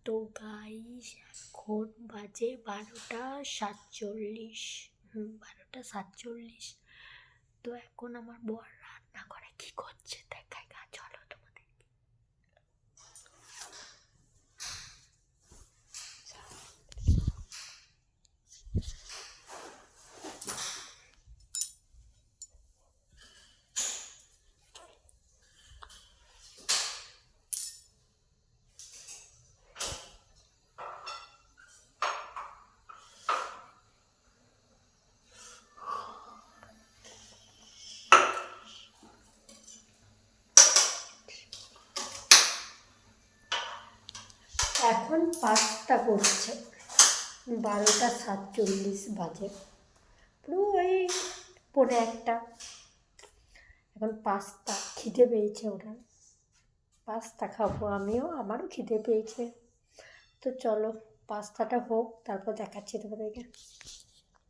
তো গাইস এখন বাজে 12:47। 12:47। তো এখন আমার বর রান্না করে কি করছে দেখাই গা, চলো তোমাদের। এখন 5টা করছে, 12:47 বাজে, পুরো ওই 1:45। এখন পাস্তা খিদে পেয়েছে ওরা, পাস্তা খাবো আমিও, আমারও খিদে পেয়েছে। তো চলো পাস্তাটা হোক, তারপর দেখাচ্ছি তোমাদেরকে।